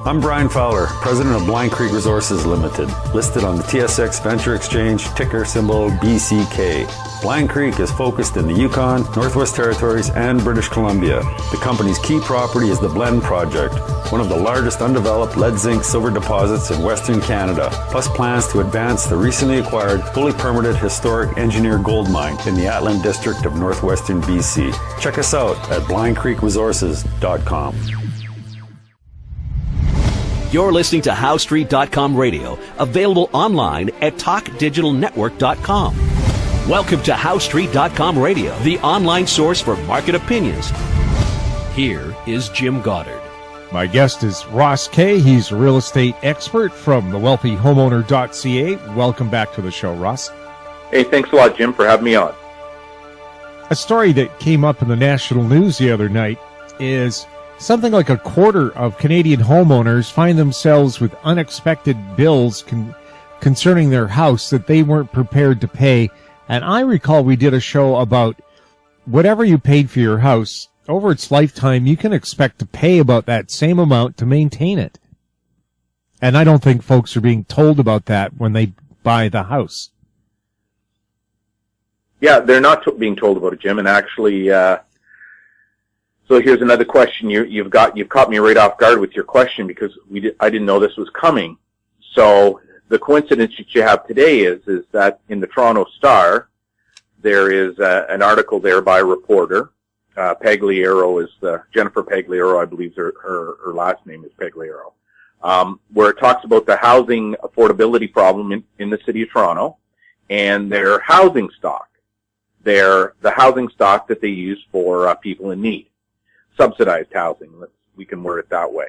I'm Brian Fowler, president of Blind Creek Resources Limited, listed on the TSX Venture Exchange, ticker symbol BCK. Blind Creek is focused in the Yukon, Northwest Territories, and British Columbia. The company's key property is the Blend Project, one of the largest undeveloped lead-zinc-silver deposits in Western Canada, plus plans to advance the recently acquired, fully permitted historic engineered gold mine in the Atlan District of Northwestern BC. Check us out at blindcreekresources.com. You're listening to HowStreet.com radio, available online at TalkDigitalNetwork.com. Welcome to HowStreet.com radio, the online source for market opinions. Here is Jim Goddard. My guest is Ross Kay. He's a real estate expert from thewealthyhomeowner.ca. Welcome back to the show, Ross. Hey, thanks a lot, Jim, for having me on. A story that came up in the national news the other night is something like a quarter of Canadian homeowners find themselves with unexpected bills concerning their house that they weren't prepared to pay. And I recall we did a show about whatever you paid for your house, over its lifetime, you can expect to pay about that same amount to maintain it. And I don't think folks are being told about that when they buy the house. Yeah, they're not being told about it, Jim. And actually, so here's another question. You've caught me right off guard with your question because I didn't know this was coming. So the coincidence that you have today is that in the Toronto Star, there is an article there by a reporter. Pagliaro is Jennifer Pagliaro, I believe her last name is Pagliaro, where it talks about the housing affordability problem in the city of Toronto and their housing stock. The housing stock that they use for people in need. Subsidized housing, we can word it that way.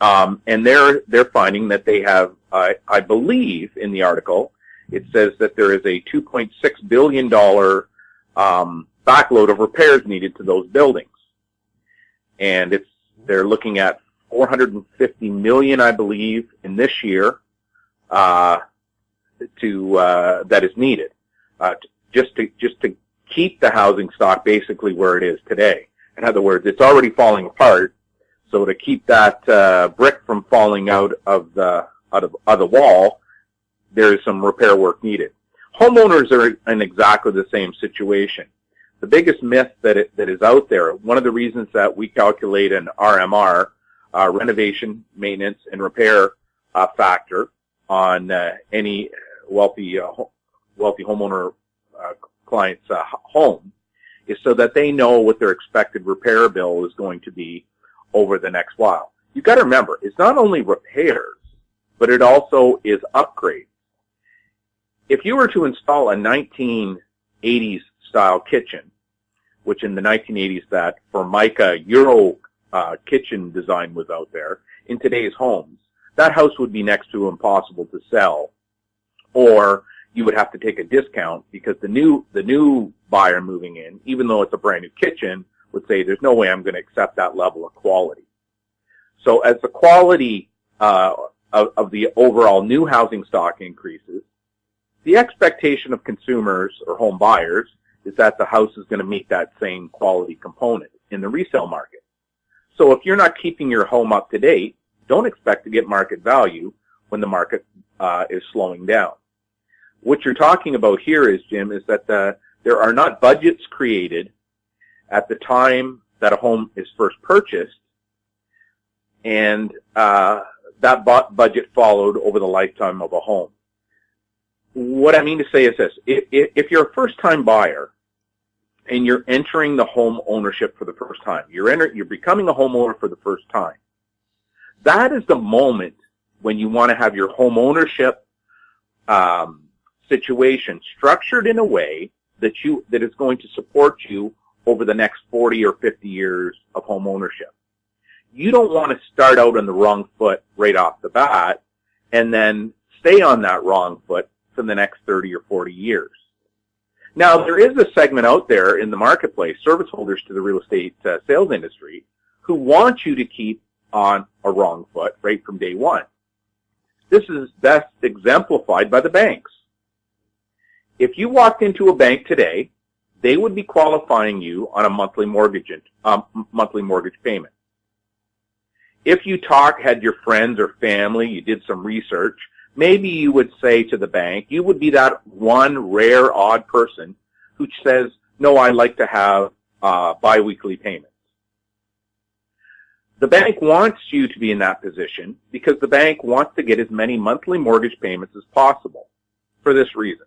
And they're finding that they have, I believe in the article, it says that there is a $2.6 billion backload of repairs needed to those buildings. And they're looking at $450 million, I believe, in this year, that is needed, just to keep the housing stock basically where it is today. In other words, it's already falling apart. So to keep that brick from falling out of the wall, there's some repair work needed. Homeowners are in exactly the same situation. The biggest myth that is out there, one of the reasons that we calculate an RMR, renovation, maintenance, and repair factor on any wealthy homeowner client's home, is so that they know what their expected repair bill is going to be over the next while. You've got to remember, it's not only repairs, but it also is upgrades. If you were to install a 1980s style kitchen, which in the 1980s that Formica Euro kitchen design was out there, in today's homes, that house would be next to impossible to sell, or you would have to take a discount because the new buyer moving in, even though it's a brand new kitchen, would say there's no way I'm going to accept that level of quality. So as the quality of the overall new housing stock increases, the expectation of consumers or home buyers is that the house is going to meet that same quality component in the resale market. So if you're not keeping your home up to date, don't expect to get market value when the market is slowing down. What you're talking about here is, Jim, is that there are not budgets created at the time that a home is first purchased, and that budget followed over the lifetime of a home. What I mean to say is this. If you're a first-time buyer and you're entering the home ownership for the first time, you're becoming a homeowner for the first time, that is the moment when you want to have your home ownership situation structured in a way that is going to support you over the next 40 or 50 years of home ownership. You don't want to start out on the wrong foot right off the bat and then stay on that wrong foot for the next 30 or 40 years. Now, there is a segment out there in the marketplace, service holders to the real estate sales industry, who want you to keep on a wrong foot right from day one. This is best exemplified by the banks. If you walked into a bank today, they would be qualifying you on a monthly mortgage payment. If you had your friends or family, you did some research, maybe you would say to the bank, you would be that one rare odd person who says, no, I like to have biweekly payments. The bank wants you to be in that position because the bank wants to get as many monthly mortgage payments as possible for this reason.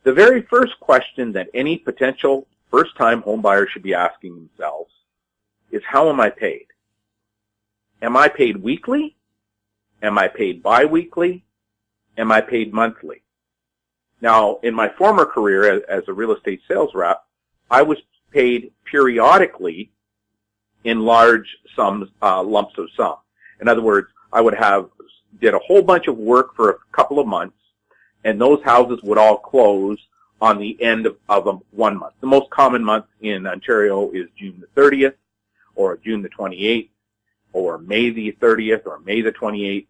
The very first question that any potential first-time home buyer should be asking themselves is, how am I paid? Am I paid weekly? Am I paid biweekly? Am I paid monthly? Now, in my former career as a real estate sales rep, I was paid periodically in large sums, lumps of sum. In other words, I would did a whole bunch of work for a couple of months, and those houses would all close on the end of 1 month. The most common month in Ontario is June the 30th, or June the 28th, or May the 30th, or May the 28th,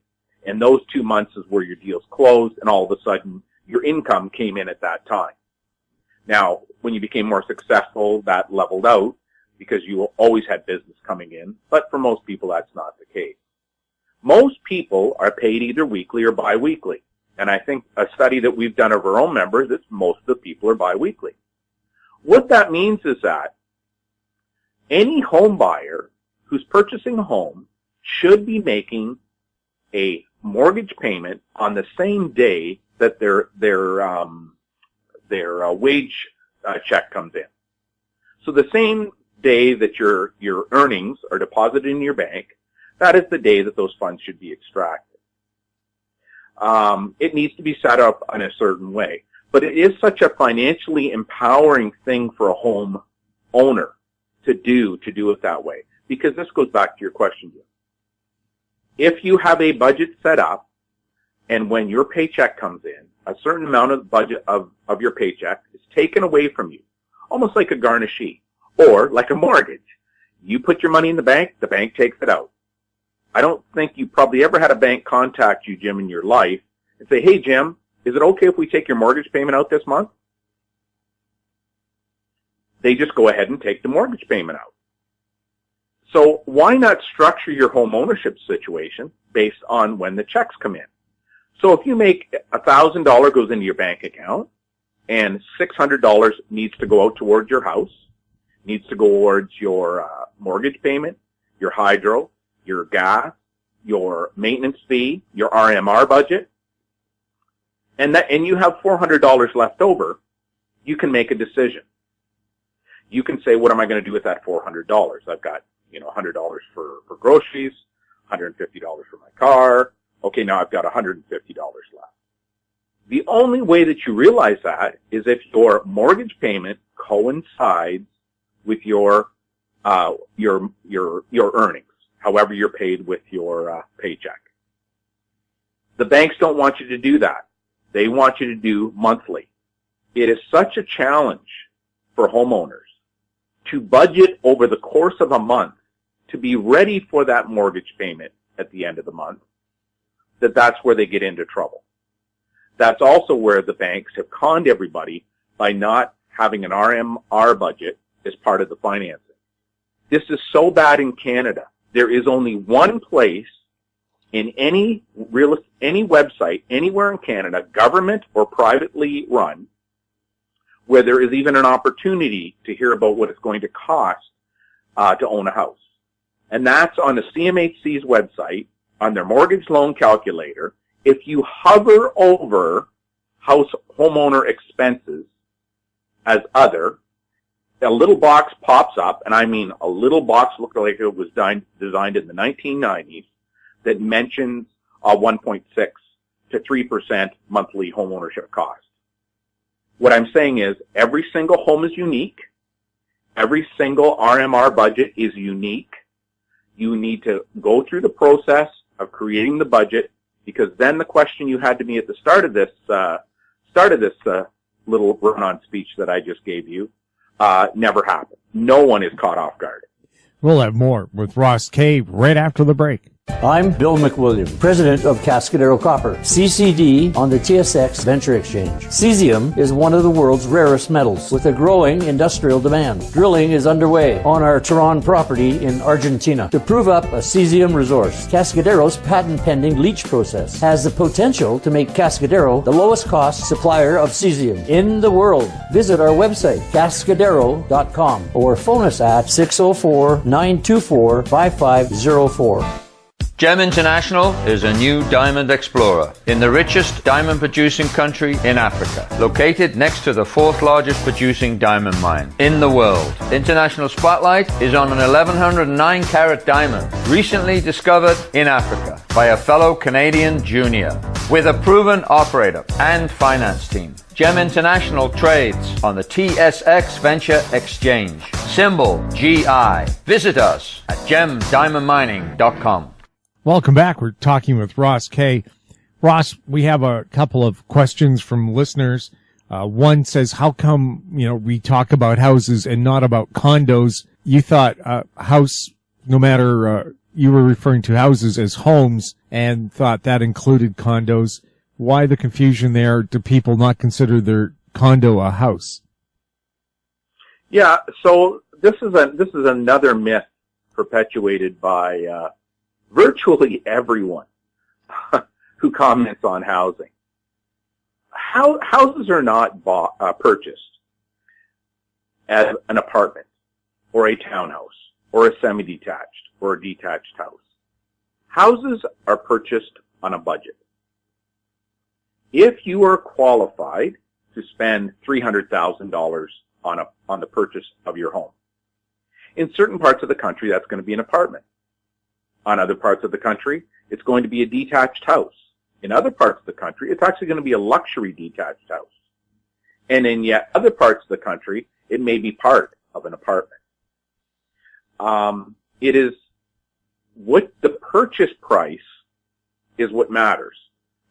and those 2 months is where your deals closed, and all of a sudden your income came in at that time. Now, when you became more successful, that leveled out because you always had business coming in, but for most people that's not the case. Most people are paid either weekly or biweekly, and I think a study that we've done of our own members is most of the people are biweekly. What that means is that any home buyer who's purchasing a home should be making a mortgage payment on the same day that their wage check comes in. So the same day that your earnings are deposited in your bank, that is the day that those funds should be extracted. It needs to be set up in a certain way, but it is such a financially empowering thing for a home owner to do it that way, because this goes back to your question, Jim. If you have a budget set up, and when your paycheck comes in, a certain amount of the budget of your paycheck is taken away from you, almost like a garnishee, or like a mortgage. You put your money in the bank takes it out. I don't think you probably ever had a bank contact you, Jim, in your life and say, hey, Jim, is it okay if we take your mortgage payment out this month? They just go ahead and take the mortgage payment out. So why not structure your home ownership situation based on when the checks come in? So if you make $1,000 goes into your bank account and $600 needs to go out towards your house, needs to go towards your mortgage payment, your hydro, your gas, your maintenance fee, your RMR budget, and you have $400 left over, you can make a decision. You can say, what am I going to do with that $400? I've got, $100 for groceries, $150 for my car. Okay, now I've got $150 left. The only way that you realize that is if your mortgage payment coincides with your earnings, however you're paid with your paycheck. The banks don't want you to do that. They want you to do monthly. It is such a challenge for homeowners to budget over the course of a month to be ready for that mortgage payment at the end of the month, that's where they get into trouble. That's also where the banks have conned everybody by not having an RMR budget as part of the financing. This is so bad in Canada. There is only one place in any website anywhere in Canada, government or privately run, where there is even an opportunity to hear about what it's going to cost to own a house. And that's on the CMHC's website, on their mortgage loan calculator. If you hover over homeowner expenses as other, a little box pops up, and I mean a little box looked like it was designed in the 1990s, that mentions a 1.6 to 3% monthly home ownership cost. What I'm saying is every single home is unique. Every single RMR budget is unique. You need to go through the process of creating the budget, because then the question you had to me at the start of this little run-on speech that I just gave you never happened. No one is caught off guard. We'll have more with Ross Kay right after the break. I'm Bill McWilliam, president of Cascadero Copper, CCD on the TSX Venture Exchange. Cesium is one of the world's rarest metals with a growing industrial demand. Drilling is underway on our Tehran property in Argentina to prove up a cesium resource. Cascadero's patent-pending leach process has the potential to make Cascadero the lowest cost supplier of cesium in the world. Visit our website, cascadero.com, or phone us at 604-924-5504. GEM International is a new diamond explorer in the richest diamond producing country in Africa, located next to the fourth largest producing diamond mine in the world. International Spotlight is on an 1109 carat diamond recently discovered in Africa by a fellow Canadian junior with a proven operator and finance team. GEM International trades on the TSX Venture Exchange, symbol GI. Visit us at gemdiamondmining.com. Welcome back. We're talking with Ross Kay. Ross, we have a couple of questions from listeners. One says, how come, we talk about houses and not about condos? You thought house, no matter, you were referring to houses as homes and thought that included condos. Why the confusion there? Do people not consider their condo a house? Yeah, so this is another myth perpetuated by virtually everyone who comments on housing. Houses are not purchased as an apartment or a townhouse or a semi-detached or a detached house. Houses are purchased on a budget. If you are qualified to spend $300,000 on the purchase of your home, in certain parts of the country, that's going to be an apartment. On other parts of the country, it's going to be a detached house. In other parts of the country, it's actually going to be a luxury detached house. And in yet other parts of the country, it may be part of an apartment. It is what the purchase price is what matters.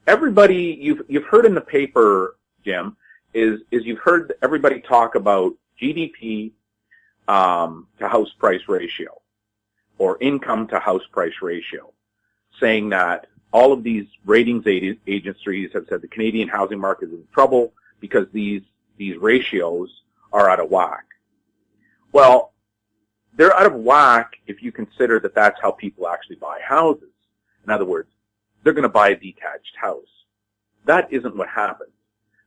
Everybody, you've heard in the paper, Jim, is you've heard everybody talk about GDP to house price ratio, or income to house price ratio, saying that all of these ratings agencies have said the Canadian housing market is in trouble because these ratios are out of whack. Well, they're out of whack if you consider that that's how people actually buy houses. In other words, they're going to buy a detached house. That isn't what happens.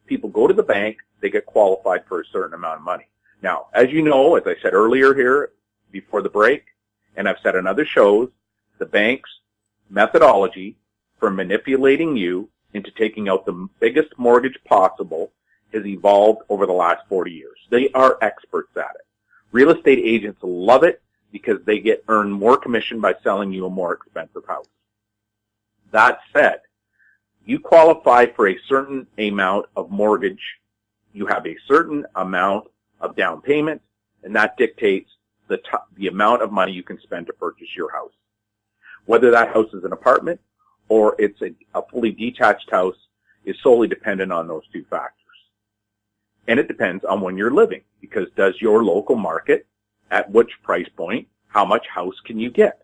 People go to the bank, they get qualified for a certain amount of money. Now, as you know, as I said earlier here before the break, and I've said on other shows, the bank's methodology for manipulating you into taking out the biggest mortgage possible has evolved over the last 40 years. They are experts at it. Real estate agents love it because they earn more commission by selling you a more expensive house. That said, you qualify for a certain amount of mortgage, you have a certain amount of down payment, and that dictates the amount of money you can spend to purchase your house. Whether that house is an apartment or it's a fully detached house is solely dependent on those two factors. And it depends on when you're living, because does your local market, at which price point, how much house can you get?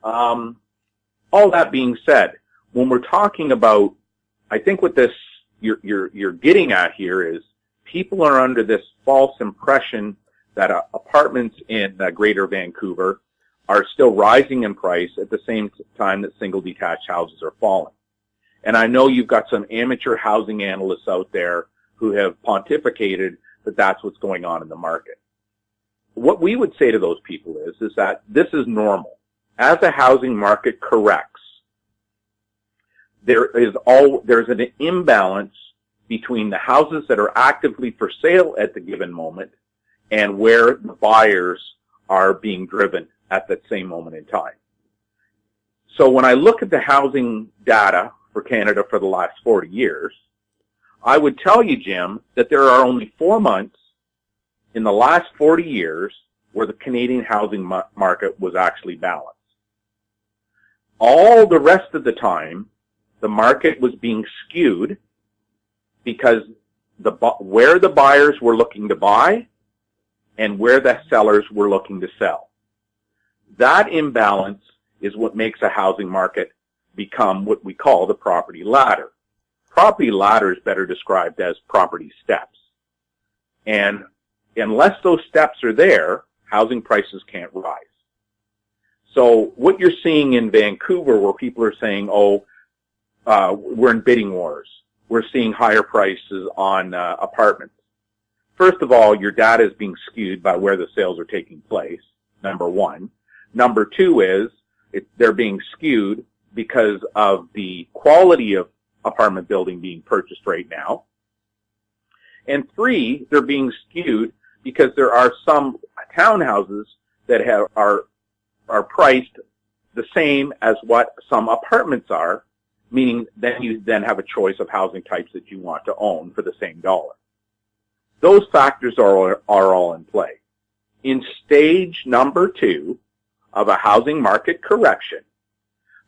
All that being said, when we're talking about, I think what this you're getting at here is people are under this false impression that apartments in Greater Vancouver are still rising in price at the same time that single detached houses are falling. And I know you've got some amateur housing analysts out there who have pontificated that that's what's going on in the market. What we would say to those people is that this is normal. As the housing market corrects, there's an imbalance between the houses that are actively for sale at the given moment and where the buyers are being driven at that same moment in time. So when I look at the housing data for Canada for the last 40 years, I would tell you, Jim, that there are only 4 months in the last 40 years where the Canadian housing market was actually balanced. All the rest of the time, the market was being skewed because where the buyers were looking to buy and where the sellers were looking to sell. That imbalance is what makes a housing market become what we call the property ladder. Property ladder is better described as property steps. And unless those steps are there, housing prices can't rise. So what you're seeing in Vancouver, where people are saying, we're in bidding wars, we're seeing higher prices on apartments. First of all, your data is being skewed by where the sales are taking place, number one. Number two is they're being skewed because of the quality of apartment building being purchased right now. And three, they're being skewed because there are some townhouses that are priced the same as what some apartments are, meaning then you then have a choice of housing types that you want to own for the same dollar. Those factors are all in play. In stage number 2 of a housing market correction,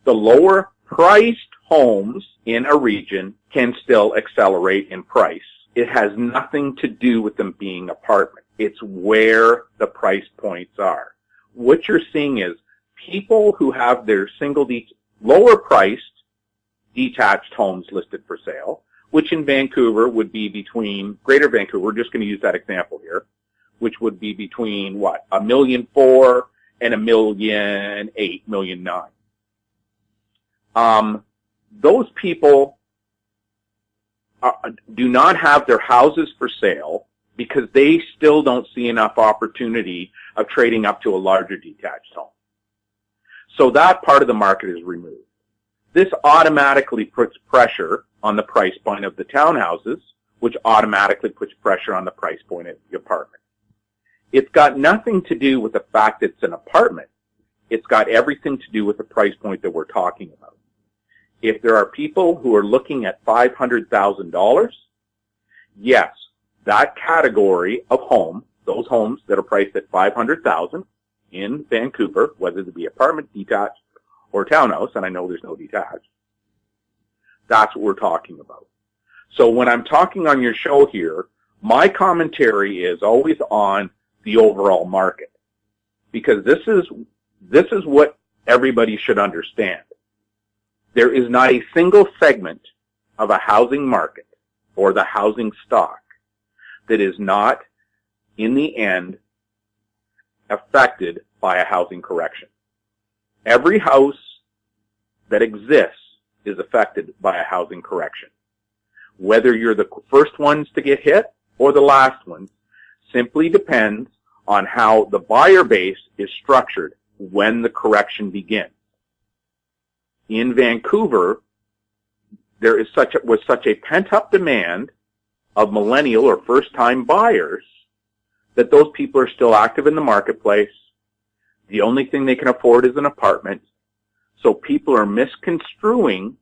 the lower priced homes in a region can still accelerate in price. It has nothing to do with them being apartments. It's where the price points are. What you're seeing is people who have their lower priced detached homes listed for sale, which in Vancouver would be between, Greater Vancouver, we're just going to use that example here, which would be between what, $1.4 million and $1.8 million, $1.9 million. Those people do not have their houses for sale because they still don't see enough opportunity of trading up to a larger detached home. So that part of the market is removed. This automatically puts pressure on the price point of the townhouses, which automatically puts pressure on the price point of the apartment. It's got nothing to do with the fact that it's an apartment. It's got everything to do with the price point that we're talking about. If there are people who are looking at $500,000, yes, that category of home, those homes that are priced at $500,000 in Vancouver, whether it be apartment, detached, or townhouse, and I know there's no detached, that's what we're talking about. So when I'm talking on your show here, my commentary is always on the overall market, because this is what everybody should understand. There is not a single segment of a housing market or the housing stock that is not, in the end, affected by a housing correction. Every house that exists is affected by a housing correction. Whether you're the first ones to get hit or the last ones simply depends on how the buyer base is structured when the correction begins. In Vancouver, there is was such a pent-up demand of millennial or first-time buyers that those people are still active in the marketplace. The only thing they can afford is an apartment. So people are misconstruing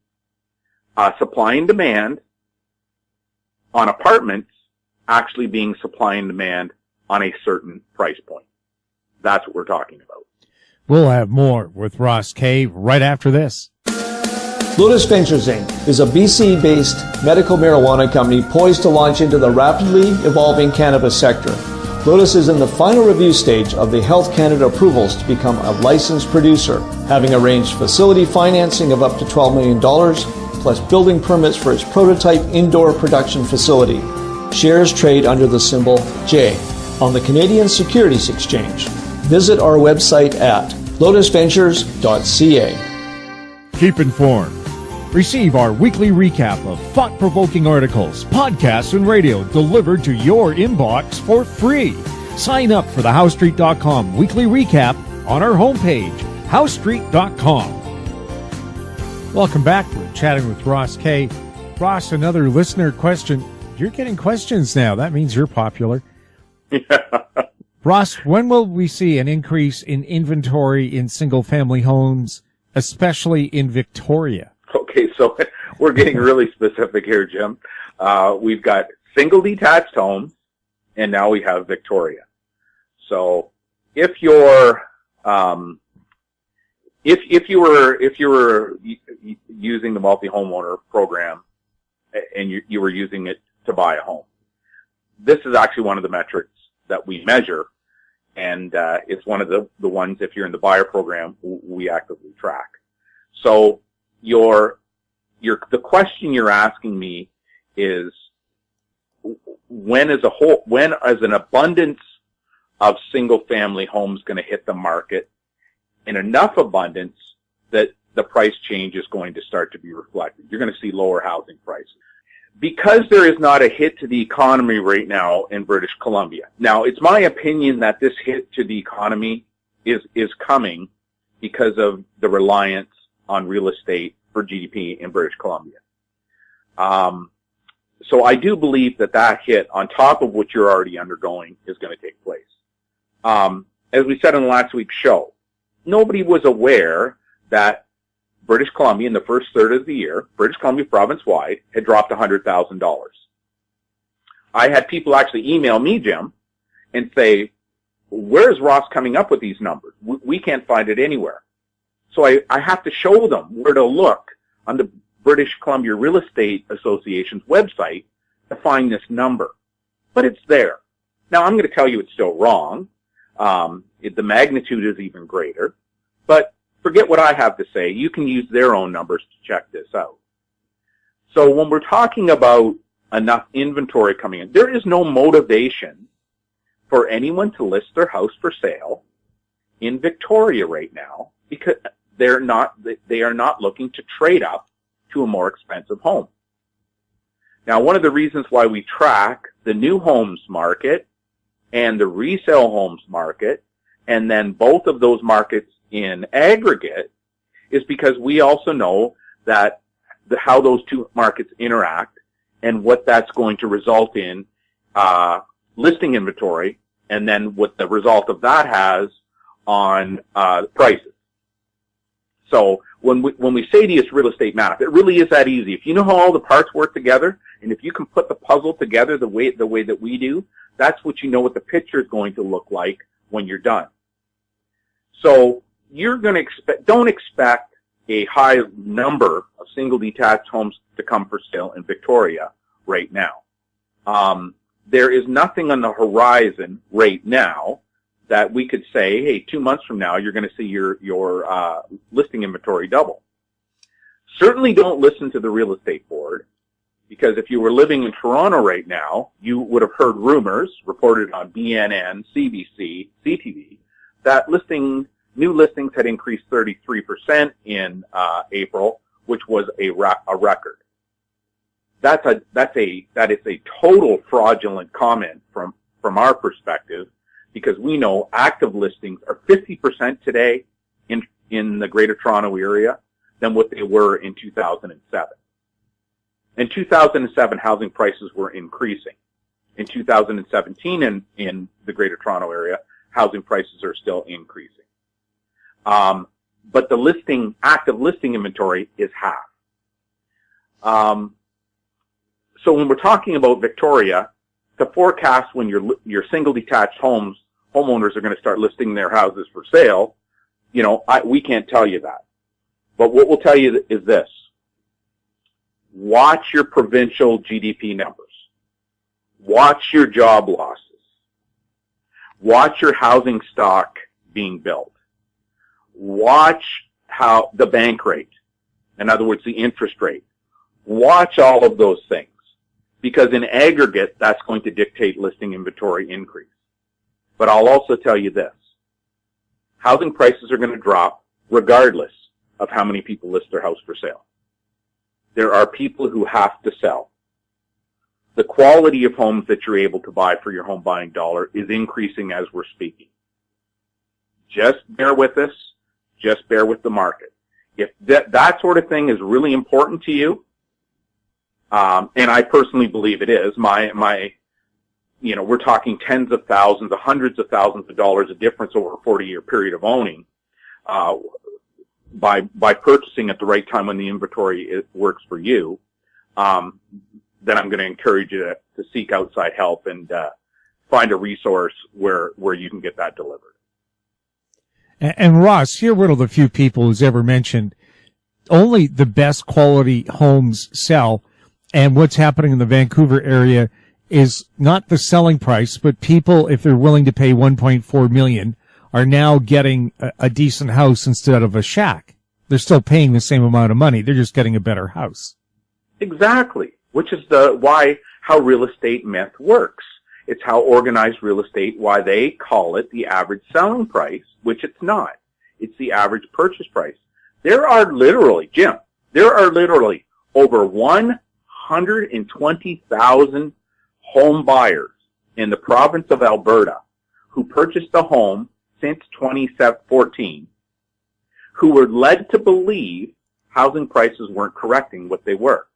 supply and demand on apartments actually being supply and demand on a certain price point. That's what we're talking about. We'll have more with Ross Kay right after this. Lotus Ventures Inc. is a BC-based medical marijuana company poised to launch into the rapidly evolving cannabis sector. Lotus is in the final review stage of the Health Canada approvals to become a licensed producer, having arranged facility financing of up to $12 million, plus building permits for its prototype indoor production facility. Shares trade under the symbol J on the Canadian Securities Exchange. Visit our website at lotusventures.ca. Keep informed. Receive our weekly recap of thought-provoking articles, podcasts, and radio delivered to your inbox for free. Sign up for the HowStreet.com weekly recap on our homepage, HowStreet.com. Welcome back. We're chatting with Ross Kay. Ross, another listener question. You're getting questions now. That means you're popular. Yeah. Ross, when will we see an increase in inventory in single-family homes, especially in Victoria? Okay, so we're getting really specific here, Jim. We've got single detached homes, and now we have Victoria. So if you're if you were using the multi-homeowner program and you were using it to buy a home, this is actually one of the metrics that we measure And it's one of the ones, if you're in the buyer program, we actively track. So the question you're asking me is, when is an abundance of single-family homes going to hit the market in enough abundance that the price change is going to start to be reflected? You're going to see lower housing prices. Because there is not a hit to the economy right now in British Columbia. Now, it's my opinion that this hit to the economy is coming because of the reliance on real estate for GDP in British Columbia. So I do believe that hit, on top of what you're already undergoing, is going to take place. As we said in last week's show, nobody was aware that British Columbia, in the first third of the year, British Columbia province-wide, had dropped $100,000. I had people actually email me, Jim, and say, where's Ross coming up with these numbers? We can't find it anywhere. So I have to show them where to look on the British Columbia Real Estate Association's website to find this number. But it's there. Now, I'm going to tell you it's still wrong. The magnitude is even greater. But forget what I have to say. You can use their own numbers to check this out. So when we're talking about enough inventory coming in, there is no motivation for anyone to list their house for sale in Victoria right now, because they are not looking to trade up to a more expensive home. Now, one of the reasons why we track the new homes market and the resale homes market, and then both of those markets in aggregate, is because we also know that how those two markets interact and what that's going to result in listing inventory, and then what the result of that has on prices. So when we say to you it's real estate math, it really is that easy. If you know how all the parts work together, and if you can put the puzzle together the way that we do, that's what you know what the picture is going to look like when you're done. So you're going to don't expect a high number of single detached homes to come for sale in Victoria right now. There is nothing on the horizon right now that we could say, hey, 2 months from now, you're going to see your listing inventory double. Certainly don't listen to the real estate board, because if you were living in Toronto right now, you would have heard rumors reported on BNN, CBC, CTV, that new listings had increased 33% in April, which was a record. That is a total fraudulent comment from our perspective, because we know active listings are 50% today in the Greater Toronto area than what they were in 2007. In 2007, housing prices were increasing. In 2017, in the Greater Toronto area, housing prices are still increasing. But the active listing inventory is half. So when we're talking about Victoria, to forecast when your single detached homeowners are going to start listing their houses for sale, we can't tell you that. But what we'll tell you is this. Watch your provincial GDP numbers. Watch your job losses. Watch your housing stock being built. Watch how the bank rate, in other words, the interest rate. Watch all of those things, because in aggregate, that's going to dictate listing inventory increase. But I'll also tell you this. Housing prices are going to drop regardless of how many people list their house for sale. There are people who have to sell. The quality of homes that you're able to buy for your home buying dollar is increasing as we're speaking. Just bear with us. Just bear with the market. If that sort of thing is really important to you, and I personally believe it is, we're talking tens of thousands, hundreds of thousands of dollars of difference over a 40-year period of owning, by purchasing at the right time when the inventory works for you, then I'm going to encourage you to seek outside help and find a resource where you can get that delivered. And Ross, you're one of the few people who's ever mentioned only the best quality homes sell, and what's happening in the Vancouver area is not the selling price, but people, if they're willing to pay $1.4 million, are now getting a decent house instead of a shack. They're still paying the same amount of money. They're just getting a better house. Exactly, which is how real estate myth works. It's how organized real estate, why they call it the average selling price, which it's not. It's the average purchase price. There are literally over 120,000 home buyers in the province of Alberta who purchased a home since 2014 who were led to believe housing prices weren't correcting what they were.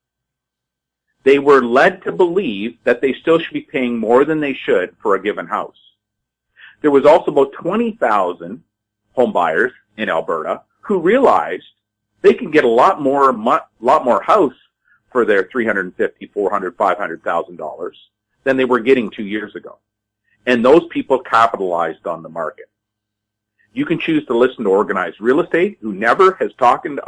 They were led to believe that they still should be paying more than they should for a given house. There was also about 20,000 home buyers in Alberta who realized they can get a lot more house for their $350,000, $400,000, $500,000 than they were getting 2 years ago. And those people capitalized on the market. You can choose to listen to Organized Real Estate, who never has spoken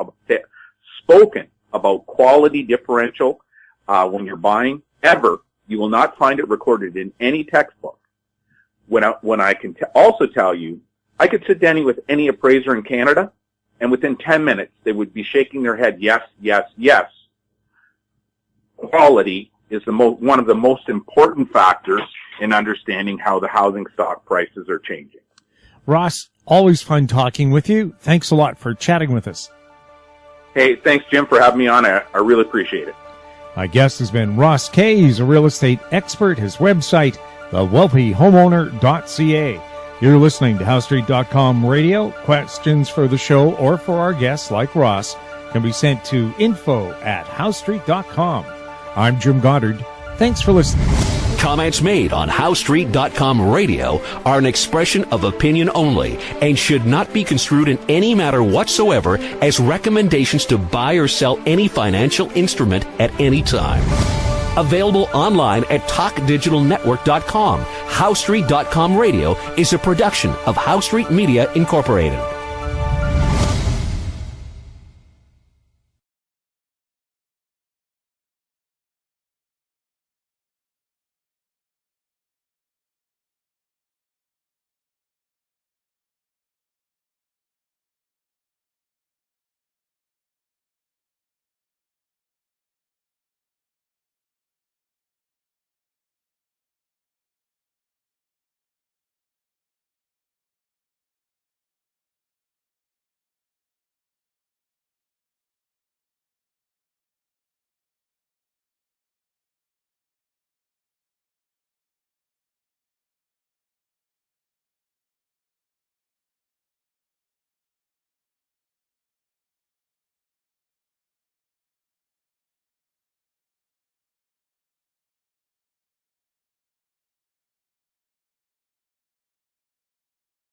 about quality differential when you're buying, ever. You will not find it recorded in any textbook. When I can also tell you, I could sit down with any appraiser in Canada, and within 10 minutes, they would be shaking their head, yes, yes, yes. Quality is one of the most important factors in understanding how the housing stock prices are changing. Ross, always fun talking with you. Thanks a lot for chatting with us. Hey, thanks, Jim, for having me on. I really appreciate it. My guest has been Ross Kay. He's a real estate expert. His website, thewealthyhomeowner.ca. You're listening to HoweStreet.com radio. Questions for the show or for our guests like Ross can be sent to info@HoweStreet.com. I'm Jim Goddard. Thanks for listening. Comments made on HoweStreet.com radio are an expression of opinion only and should not be construed in any matter whatsoever as recommendations to buy or sell any financial instrument at any time. Available online at TalkDigitalNetwork.com. HoweStreet.com radio is a production of HoweStreet Media Incorporated.